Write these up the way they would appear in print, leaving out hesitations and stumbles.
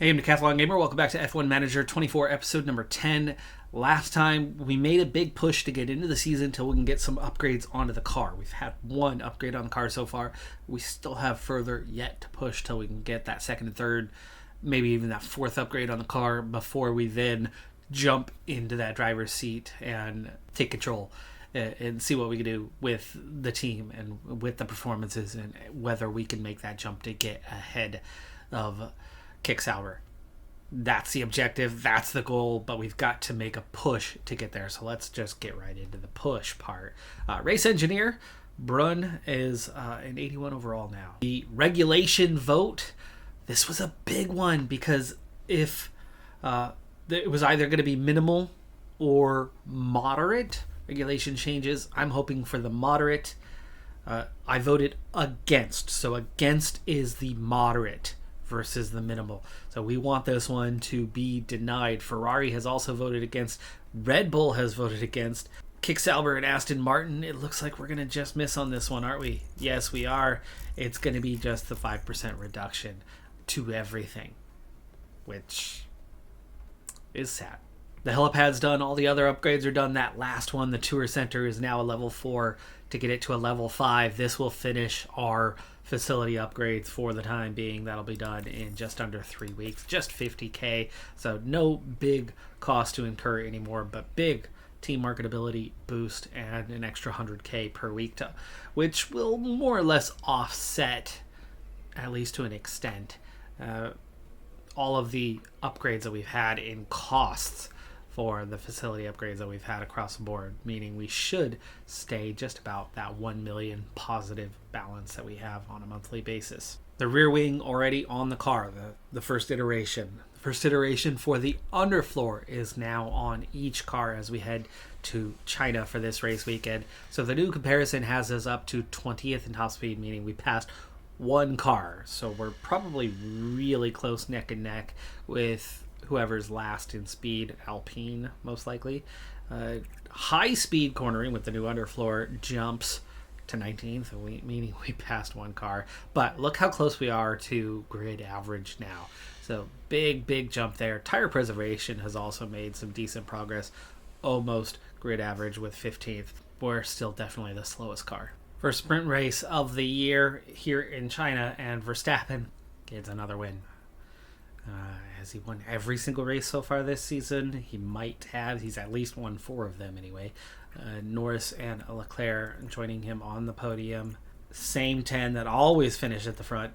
Hey, I'm Decathlon Gamer. Welcome back to F1 Manager 24, episode number 10. Last time, we made a big push to get into the season until we can get some upgrades onto the car. We've had one upgrade on the car so far. We still have further yet to push till we can get that second and third, maybe even that fourth upgrade on the car before we then jump into that driver's seat and take control and see what we can do with the team and with the performances and whether we can make that jump to get ahead of Kick Sauber. That's the objective, that's the goal, but we've got to make a push to get there. So let's just get right into the push part. Race engineer Brun is an 81 overall now. The regulation vote, this was a big one because if it was either going to be minimal or moderate regulation changes, I'm hoping for the moderate. I voted against, so against is the moderate versus the minimal. So we want this one to be denied. Ferrari has also voted against. Red Bull has voted against. Kick Sauber and Aston Martin, it looks like we're going to just miss on this one, aren't we? Yes, we are. It's going to be just the 5% reduction to everything, which is sad. The helipad's done. All the other upgrades are done. That last one, the Tour Center, is now a level 4. To get it to a level 5, this will finish our facility upgrades for the time being. That'll be done in just under 3 weeks, just $50K. So no big cost to incur anymore, but big team marketability boost and an extra $100K per week, which will more or less offset, at least to an extent, all of the upgrades that we've had in costs for the facility upgrades that we've had across the board, meaning we should stay just about that 1 million positive balance that we have on a monthly basis. The rear wing already on the car, the first iteration. The first iteration for the underfloor is now on each car as we head to China for this race weekend. So the new comparison has us up to 20th in top speed, meaning we passed one car. So we're probably really close neck and neck with whoever's last in speed, Alpine most likely. High speed cornering with the new underfloor jumps to 19th, meaning we passed one car. But look how close we are to grid average now. So big jump there. Tire preservation has also made some decent progress. Almost grid average with 15th. We're still definitely the slowest car. First sprint race of the year here in China, and Verstappen gets another win. Has he won every single race so far this season? He might have. He's at least won 4 of them anyway. Norris and Leclerc joining him on the podium. Same 10 that always finished at the front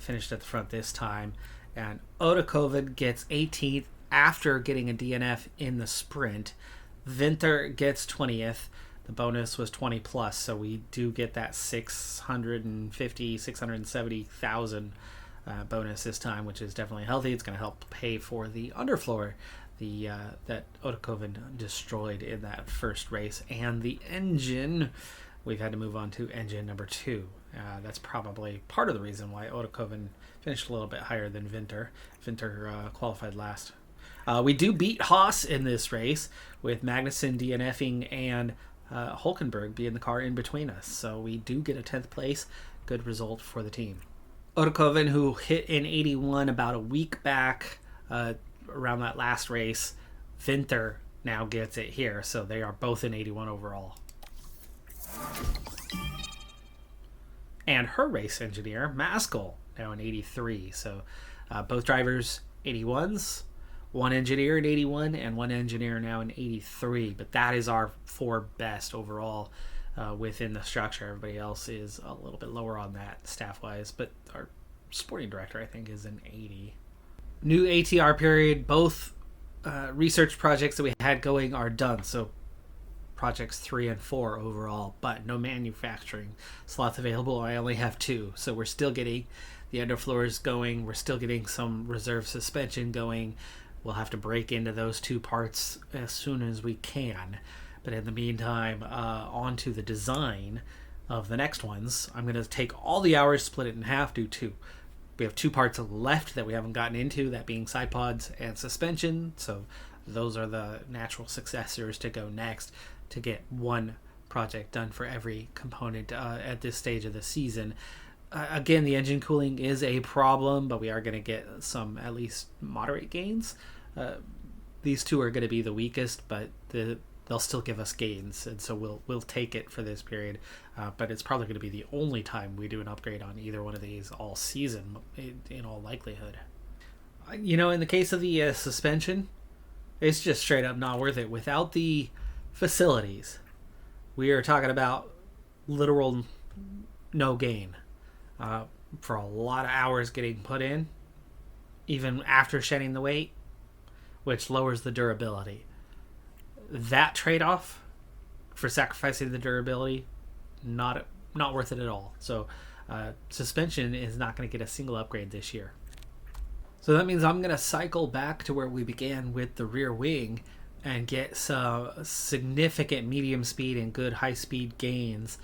this time. And Otakoven gets 18th after getting a DNF in the sprint. Winter gets 20th. The bonus was 20 plus, so we do get that 670,000 bonus this time, which is definitely healthy. It's going to help pay for the underfloor that Otakoven destroyed in that first race, and the engine. We've had to move on to engine number 2. That's probably part of the reason why Otakoven finished a little bit higher than Winter. Winter qualified last. We do beat Haas in this race with Magnussen DNFing and Hulkenberg being the car in between us. So we do get a 10th place. Good result for the team. Otakoven, who hit in 81 about a week back around that last race. Winter now gets it here, so they are both in 81 overall. And her race engineer, Maskell, now in 83. So both drivers 81s, one engineer in 81, and one engineer now in 83. But that is our 4 best overall within the structure. Everybody else is a little bit lower on that staff-wise, but our sporting director, I think, is an 80. New ATR period. Both research projects that we had going are done, so projects 3 and 4 overall, but no manufacturing slots available. I only have 2, so we're still getting the underfloors going. We're still getting some reserve suspension going. We'll have to break into those 2 parts as soon as we can. But in the meantime, on to the design of the next ones. I'm going to take all the hours, split it in half, do 2. We have 2 parts left that we haven't gotten into, that being side pods and suspension. So those are the natural successors to go next to get one project done for every component at this stage of the season. Again, the engine cooling is a problem, but we are going to get some at least moderate gains. These two are going to be the weakest, but they'll still give us gains, and so we'll take it for this period. But it's probably going to be the only time we do an upgrade on either one of these all season, in all likelihood. In the case of the suspension, it's just straight up not worth it. Without the facilities, we are talking about literal no gain. For a lot of hours getting put in, even after shedding the weight, which lowers the durability. That trade-off for sacrificing the durability, not worth it at all. So suspension is not going to get a single upgrade this year. So that means I'm going to cycle back to where we began with the rear wing and get some significant medium speed and good high speed gains,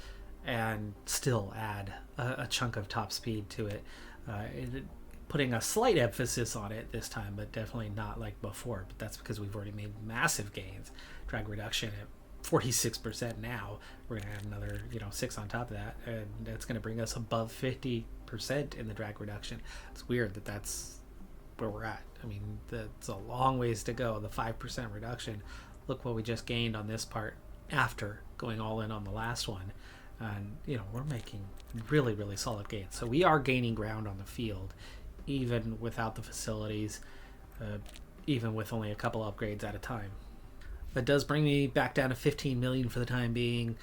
and still add a chunk of top speed to it, putting a slight emphasis on it this time, but definitely not like before. But that's because we've already made massive gains. Drag reduction at 46% now. We're going to add another 6 on top of that, and that's going to bring us above 50% in the drag reduction. It's weird that that's where we're at. I mean, that's a long ways to go. The 5% reduction. Look what we just gained on this part after going all in on the last one. And we're making really, really solid gains. So we are gaining ground on the field, even without the facilities, even with only a couple upgrades at a time. That does bring me back down to 15 million for the time being,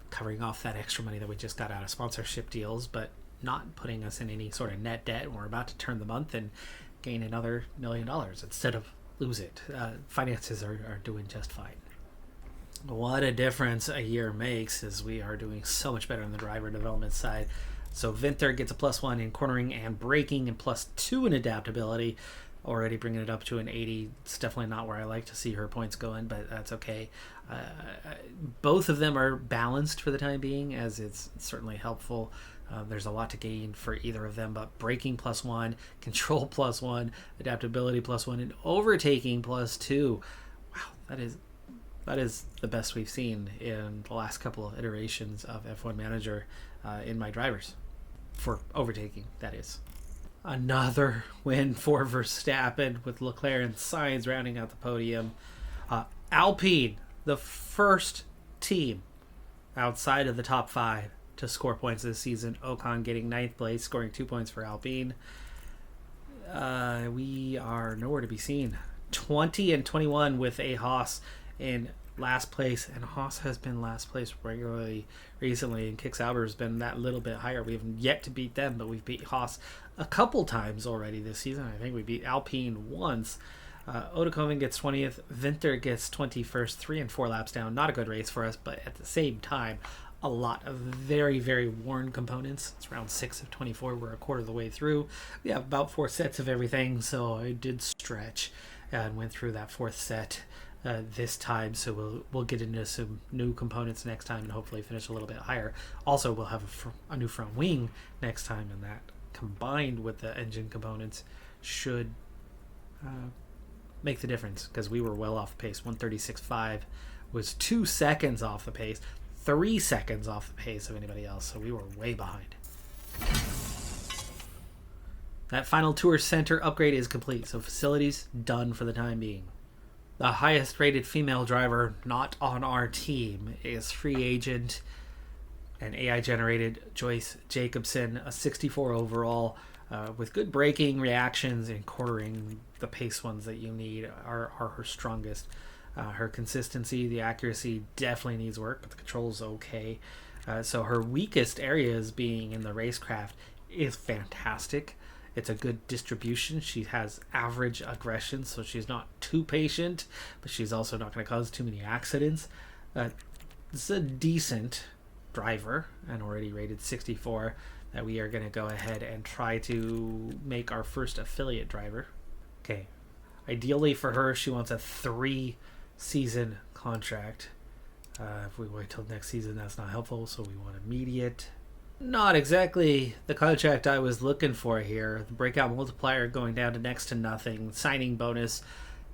covering off that extra money that we just got out of sponsorship deals, but not putting us in any sort of net debt. We're about to turn the month and gain another $1 million instead of lose it. Finances are doing just fine. What a difference a year makes, as we are doing so much better on the driver development side. So Vinther gets a +1 in cornering and braking and +2 in adaptability, already bringing it up to an 80. It's definitely not where I like to see her points going, but that's okay. Both of them are balanced for the time being, as it's certainly helpful. There's a lot to gain for either of them, but braking +1, control +1, adaptability +1, and overtaking +2. Wow, that is the best we've seen in the last couple of iterations of F1 Manager in my drivers. For overtaking, that is. Another win for Verstappen, with Leclerc and Sainz rounding out the podium. Alpine, the first team outside of the top 5 to score points this season. Ocon getting 9th place, scoring 2 points for Alpine. We are nowhere to be seen. 20 and 21 with a Haas in last place, and Haas has been last place regularly recently, and Kick Sauber has been that little bit higher. We haven't yet to beat them, but we've beat Haas a couple times already this season. I think we beat Alpine once. Odekoven gets 20th, Vinther gets 21st, 3 and 4 laps down. Not a good race for us, but at the same time, a lot of very, very worn components. It's round 6 of 24. We're a quarter of the way through. We have about 4 sets of everything, so I did stretch and went through that 4th set this time, so we'll get into some new components next time and hopefully finish a little bit higher. Also, we'll have a new front wing next time, and that combined with the engine components should make the difference, because we were well off pace. 136.5 was 2 seconds off the pace, 3 seconds off the pace of anybody else, so we were way behind. That final tour center upgrade is complete, so facilities done for the time being. The highest rated female driver not on our team is free agent and AI generated Joyce Jacobson, a 64 overall, with good braking, reactions, and quartering. The pace ones that you need are her strongest. Her consistency, the accuracy definitely needs work, but the control's okay. So her weakest areas being in the racecraft is fantastic. It's a good distribution. She has average aggression, so she's not too patient, but she's also not going to cause too many accidents. It's a decent driver, and already rated 64, that we are going to go ahead and try to make our first affiliate driver. Okay, ideally for her, she wants a 3-season contract. If we wait till next season, that's not helpful, so we want immediate. Not exactly the contract I was looking for here. The breakout multiplier going down to next to nothing. Signing bonus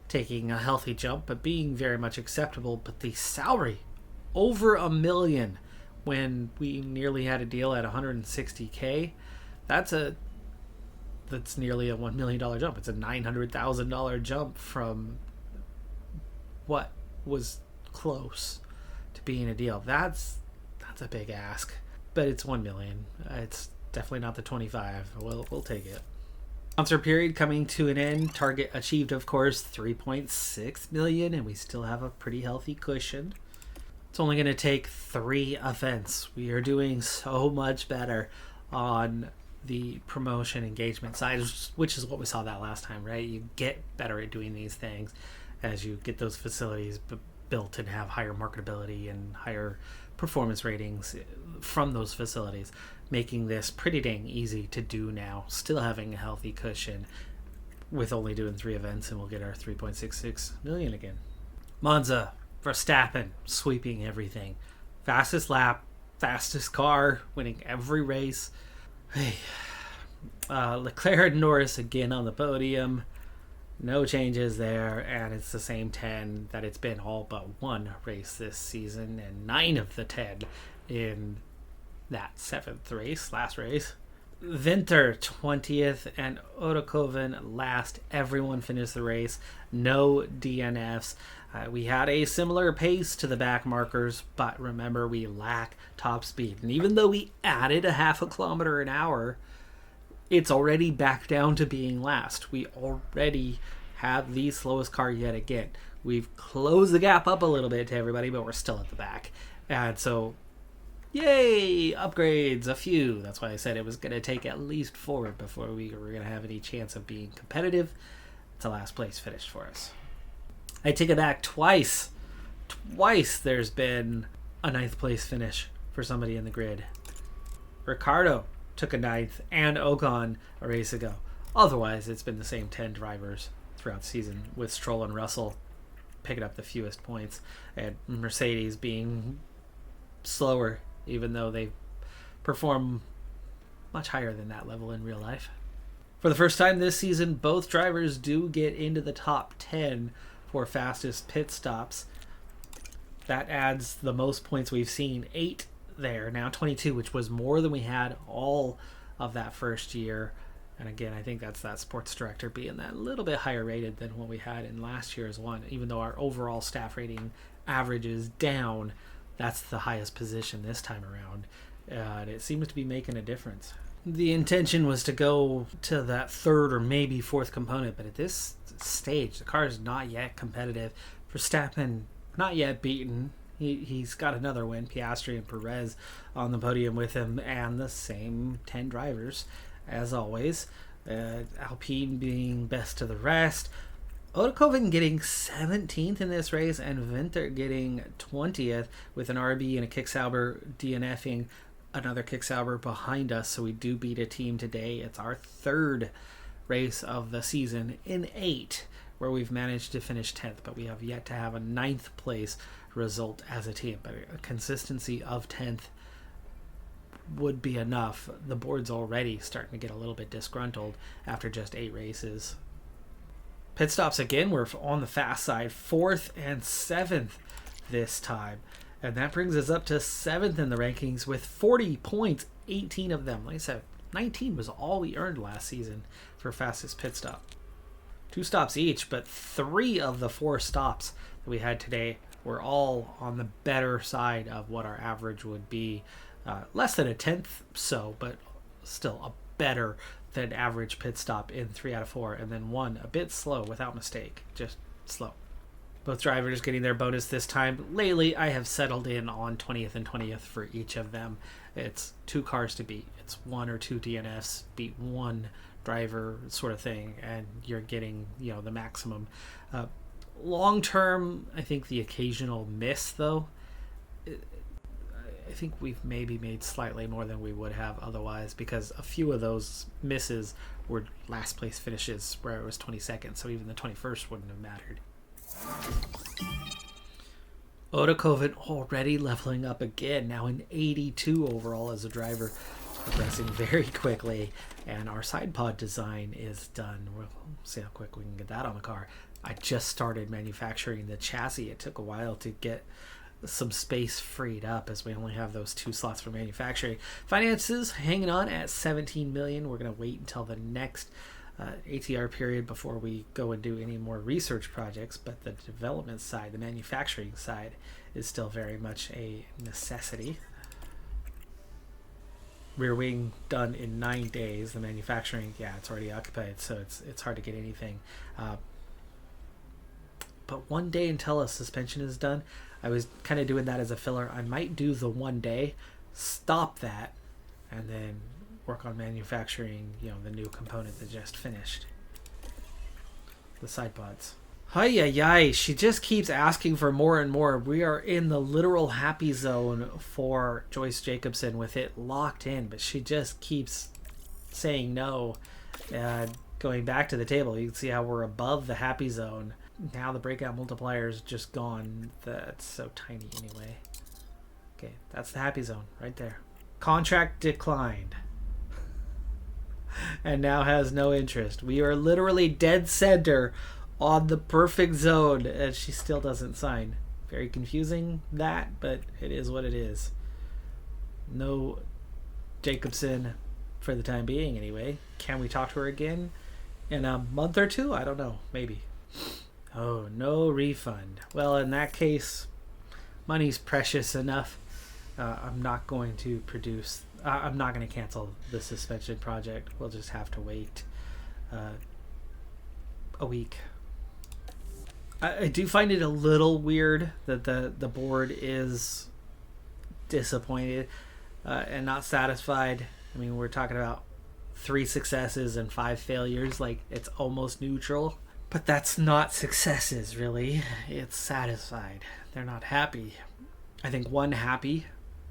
taking a healthy jump, but being very much acceptable. But the salary, over $1 million. when we nearly had a deal at 160K. That's nearly a $1 million jump. It's a $900,000 jump from what was close to being a deal. That's a big ask, but it's 1 million. It's definitely not the 25. We'll take it. Sponsor period coming to an end. Target achieved, of course, 3.6 million, and we still have a pretty healthy cushion. It's only going to take 3 events. We are doing so much better on the promotion engagement side, which is what we saw that last time, right? You get better at doing these things as you get those facilities built and have higher marketability and higher performance ratings from those facilities, making this pretty dang easy to do now, still having a healthy cushion with only doing 3 events, and we'll get our 3.66 million again. Monza, Verstappen sweeping everything. Fastest lap, fastest car, winning every race. Hey, Leclerc and Norris again on the podium. No changes there, and it's the same 10 that it's been all but one race this season, and 9 of the 10 in that 7th race, last race. Winter 20th and Oedekoven last. Everyone finished the race. No DNFs. We had a similar pace to the back markers, but remember, we lack top speed. And even though we added a half a kilometer an hour, it's already back down to being last. We already have the slowest car yet again. We've closed the gap up a little bit to everybody, but we're still at the back. And so, yay, upgrades, a few. That's why I said it was going to take at least 4 before we were going to have any chance of being competitive. It's a last place finish for us. I take it back twice. Twice there's been a 9th place finish for somebody in the grid. Ricardo took a 9th, and Ocon a race ago. Otherwise, it's been the same 10 drivers throughout the season, with Stroll and Russell picking up the fewest points, and Mercedes being slower, even though they perform much higher than that level in real life. For the first time this season, both drivers do get into the top 10 for fastest pit stops. That adds the most points we've seen, 8 there, now 22, which was more than we had all of that first year. And again, I think that's that sports director being that little bit higher rated than what we had in last year's one. Even though our overall staff rating average is down, that's the highest position this time around. And it seems to be making a difference. The intention was to go to that 3rd or maybe 4th component, but at this stage, the car is not yet competitive. Verstappen, not yet beaten. He's got another win, Piastri and Perez on the podium with him, and the same 10 drivers as always. Alpine being best of the rest. Oedekoven getting 17th in this race, and Winter getting 20th with an RB and a Kicksauber DNFing another Kicksauber behind us. So we do beat a team today. It's our 3rd race of the season in 8 where we've managed to finish 10th, but we have yet to have a 9th place result as a team. But a consistency of 10th would be enough. The board's already starting to get a little bit disgruntled after just 8 races. Pit stops again, we're on the fast side, 4th and 7th this time. And that brings us up to 7th in the rankings with 40 points, 18 of them. Like I said, 19 was all we earned last season for fastest pit stop. 2 stops each, but 3 of the 4 stops that we had today were all on the better side of what our average would be. Less than a 10th, but still a better than average pit stop in 3 out of 4. And then 1 a bit slow without mistake, just slow. Both drivers getting their bonus this time. Lately, I have settled in on 20th and 20th for each of them. It's 2 cars to beat. It's 1 or 2 DNFs, beat 1 driver sort of thing, and you're getting, the maximum. Long term, I think the occasional miss, though, I think we've maybe made slightly more than we would have otherwise, because a few of those misses were last place finishes where it was 22nd, so even the 21st wouldn't have mattered. Oedekoven already leveling up again, now in 82 overall as a driver, progressing very quickly, and our side pod design is done. We'll see how quick we can get that on the car. I just started manufacturing the chassis. It took a while to get some space freed up as we only have those 2 slots for manufacturing. Finances hanging on at 17 million. We're going to wait until the next ATR period before we go and do any more research projects, but the development side, the manufacturing side, is still very much a necessity. Rear wing done in 9 days. The manufacturing, it's already occupied, so it's hard to get anything. But 1 day until a suspension is done. I was kind of doing that as a filler. I might do the 1 day, stop that, and then work on manufacturing, the new component that just finished. The side pods. Hi, she just keeps asking for more and more. We are in the literal happy zone for Joyce Jacobson with it locked in, but she just keeps saying no. Going back to the table, you can see how we're above the happy zone. Now the breakout multiplier is just gone. That's so tiny anyway. Okay, that's the happy zone right there. Contract declined. And now has no interest. We are literally dead center on the perfect zone, and she still doesn't sign. Very confusing, that, but it is what it is. No Jacobson for the time being anyway. Can we talk to her again in a month or two? I don't know. Maybe. Oh, no refund. Well, in that case, money's precious enough. I'm not going to produce... I'm not going to cancel the suspension project. We'll just have to wait a week. I do find it a little weird that the board is disappointed and not satisfied. I mean, we're talking about 3 successes and 5 failures. Like, it's almost neutral. But that's not successes, really. It's satisfied. They're not happy. I think 1 happy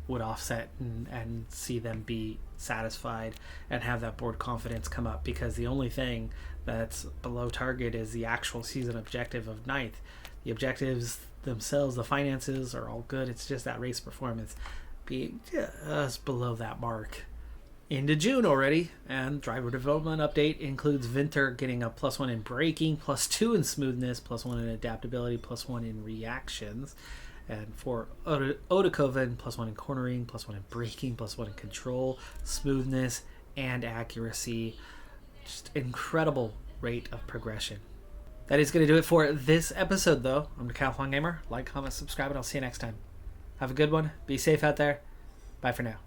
would offset and see them be satisfied and have that board confidence come up, because the only thing that's below target is the actual season objective of 9th. The objectives themselves, the finances, are all good. It's just that race performance being just below that mark. Into June already, and driver development update includes Vinter getting a +1 in braking, +2 in smoothness, +1 in adaptability, +1 in reactions. And for Odekoven, +1 in cornering, +1 in braking, +1 in control, smoothness, and accuracy. Just incredible rate of progression. That is going to do it for this episode, though. I'm Decathlon Gamer. Like, comment, subscribe, and I'll see you next time. Have a good one. Be safe out there. Bye for now.